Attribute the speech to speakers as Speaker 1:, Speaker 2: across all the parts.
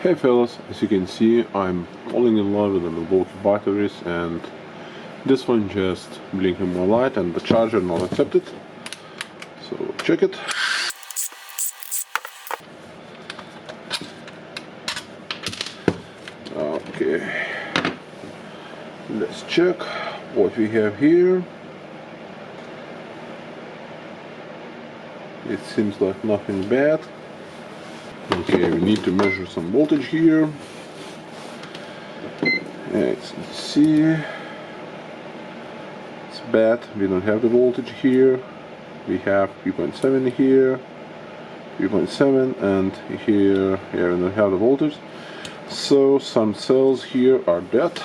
Speaker 1: Hey fellas, as you can see, I'm falling in love with the Milwaukee batteries, and this one just blinking more light and the charger not accepted. So check it. Okay, let's check what we have here. It seems like nothing bad. Okay, we need to measure some voltage here. Let's see. It's bad. We don't have the voltage here. We have 3.7 here, 3.7, and here, yeah, we don't have the voltage. So some cells here are dead.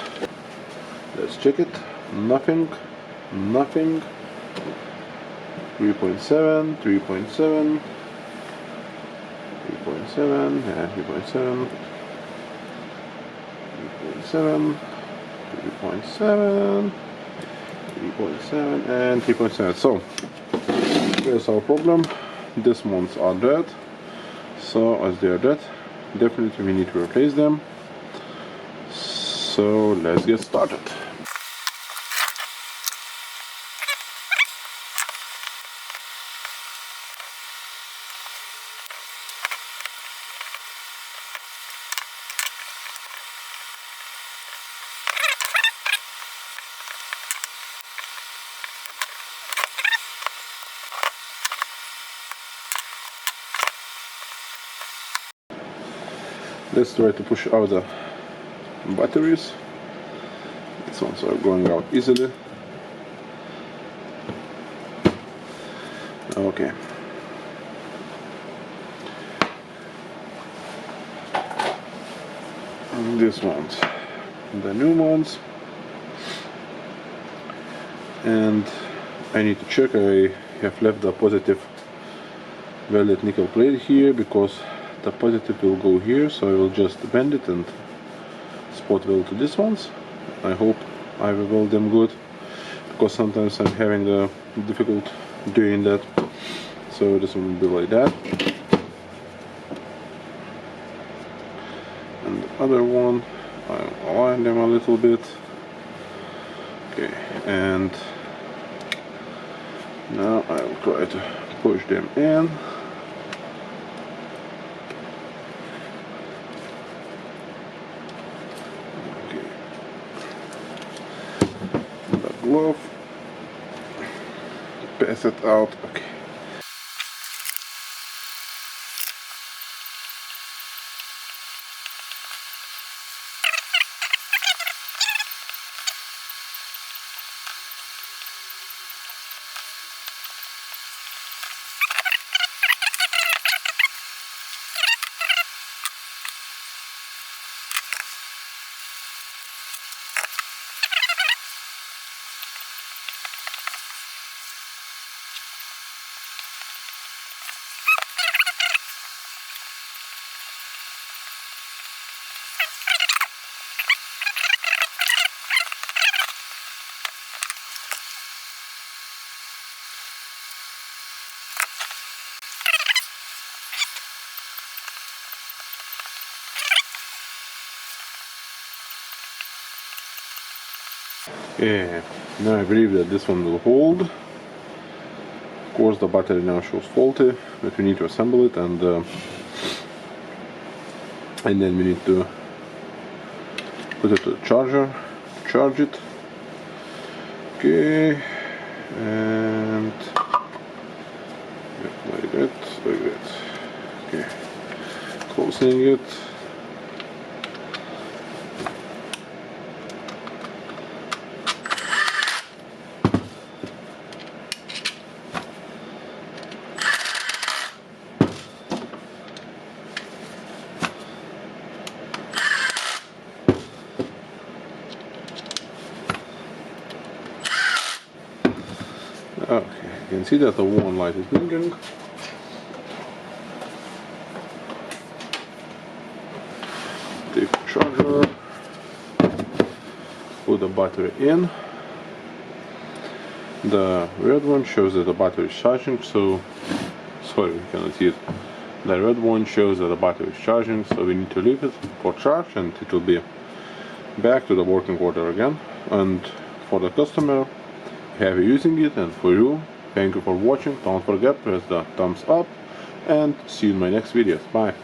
Speaker 1: Let's check it. Nothing. 3.7, 3.7. 3.7, yeah, 3.7, 3.7, 3.7, 3.7, and 3.7. So, here's our problem. These ones are dead. So, as they are dead, definitely we need to replace them. So, let's get started. Let's try to push out the batteries. These ones are going out easily. Okay. And these ones, the new ones. And I need to check. I have left the positive welded nickel plate here because the positive will go here, so I will just bend it and spot weld to these ones. I hope I will weld them good, because sometimes I'm having the difficult doing that. So this one will be like that, and the other one I'll align them a little bit. Okay, and now I'll try to push them in. Glove, pass it out. Okay. Yeah, now I believe that this one will hold. Of course the battery now shows faulty, but we need to assemble it, and then we need to put it to the charger, charge it. Okay, and like that. Okay, closing it. Okay, you can see that the one light is blinking. Take the charger, put the battery in. The red one shows that the battery is charging, so sorry, you cannot see it. The red one shows that the battery is charging, so we need to leave it for charge and it will be back to the working order again. And for the customer, happy using it, and for you, thank you for watching. Don't forget, press the thumbs up and see you in my next videos. Bye.